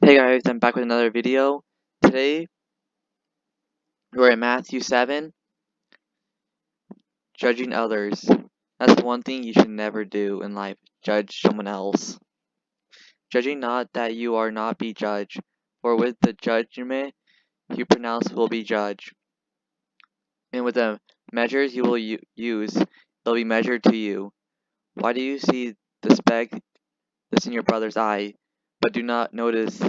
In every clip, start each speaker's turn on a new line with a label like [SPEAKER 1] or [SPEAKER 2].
[SPEAKER 1] Hey guys, I'm back with another video. Today, we're in Matthew 7, judging others. That's one thing you should never do in life, judge someone else. Judging not that you are not be judged, for with the judgment you pronounce will be judged, and with the measures you will use, they'll be measured to you. Why do you see the speck that's in your brother's eye, but do not notice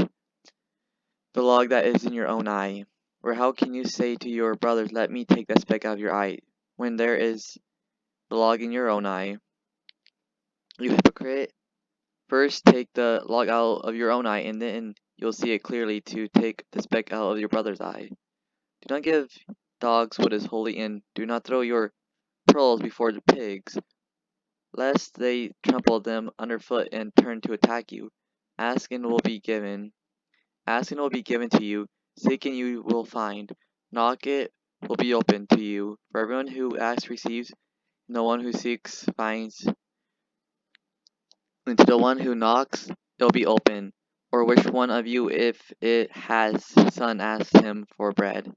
[SPEAKER 1] the log that is in your own eye? Or how can you say to your brothers, let me take that speck out of your eye, when there is the log in your own eye? You hypocrite! First take the log out of your own eye, and then you'll see it clearly to take the speck out of your brother's eye. Do not give dogs what is holy, and do not throw your pearls before the pigs, lest they trample them underfoot and turn to attack you. Ask and it will be given. Ask and it will be given to you. Seek and you will find. Knock, it will be opened to you. For everyone who asks receives, and the one who seeks finds, and to the one who knocks it will be open. Or which one of you, if it has son, asks him for bread,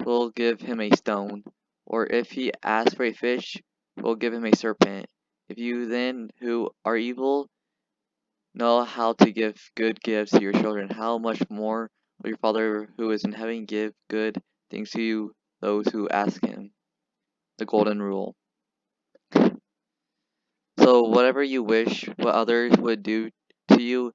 [SPEAKER 1] will give him a stone? Or if he asks for a fish, will give him a serpent? If you then, who are evil, know how to give good gifts to your children, how much more will your Father who is in heaven give good things to you, those who ask him? The golden rule. So whatever you wish what others would do to you,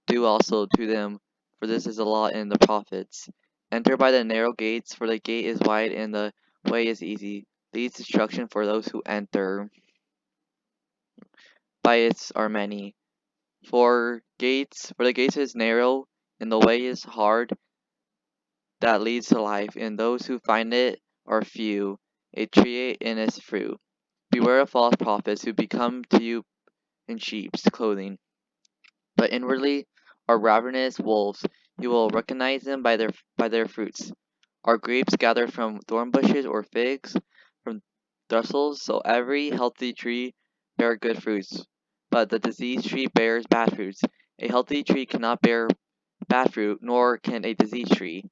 [SPEAKER 1] do also to them, for this is the law and the prophets. Enter by the narrow gates, for the gate is wide and the way is easy, leads destruction for those who enter. By its are many. For the gates is narrow, and the way is hard that leads to life, and those who find it are few. A tree in its fruit. Beware of false prophets who become to you in sheep's clothing, but inwardly are ravenous wolves. You will recognize them by their fruits. Are grapes gathered from thorn bushes, or figs from thistles? So every healthy tree bears good fruits, but the diseased tree bears bad fruits. A healthy tree cannot bear bad fruit, nor can a diseased tree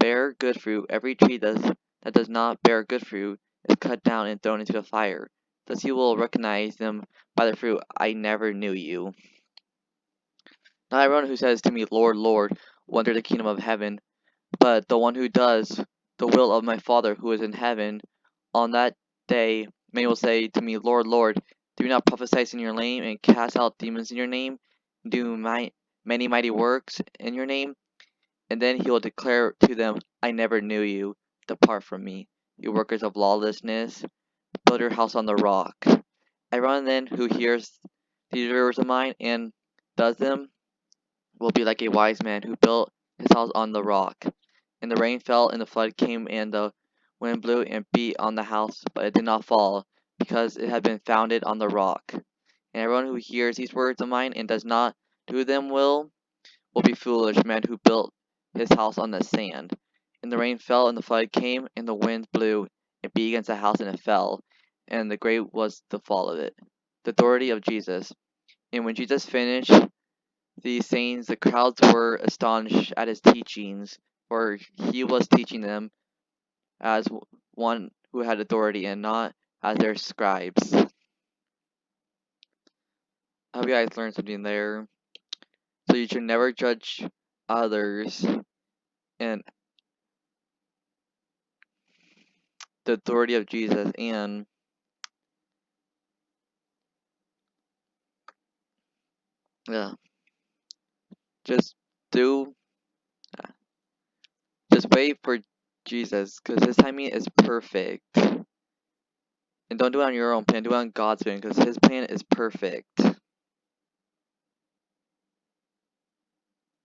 [SPEAKER 1] bear good fruit. Every tree that does not bear good fruit is cut down and thrown into the fire. Thus you will recognize them by their fruit. I never knew you. Not everyone who says to me, Lord, Lord, will enter the kingdom of heaven, but the one who does the will of my Father who is in heaven. On that day many will say to me, Lord, Lord, do we not prophesy in your name, and cast out demons in your name, and do many mighty works in your name? And then he will declare to them, I never knew you. Depart from me, you workers of lawlessness. Build your house on the rock. Everyone then who hears these words of mine and does them will be like a wise man who built his house on the rock. And the rain fell, and the flood came, and the wind blew and beat on the house, but it did not fall, because it had been founded on the rock. And everyone who hears these words of mine and does not do them will be foolish men who built his house on the sand. And the rain fell, and the flood came, and the wind blew and beat against the house, and it fell, and the great was the fall of it. The authority of Jesus. And when Jesus finished these sayings, the crowds were astonished at his teachings, for he was teaching them as one who had authority and not as their scribes. I hope you guys learned something there. So you should never judge others, and the authority of Jesus, and yeah, just do, just wait for Jesus, because his timing is perfect. And don't do it on your own plan, do it on God's plan, because his plan is perfect.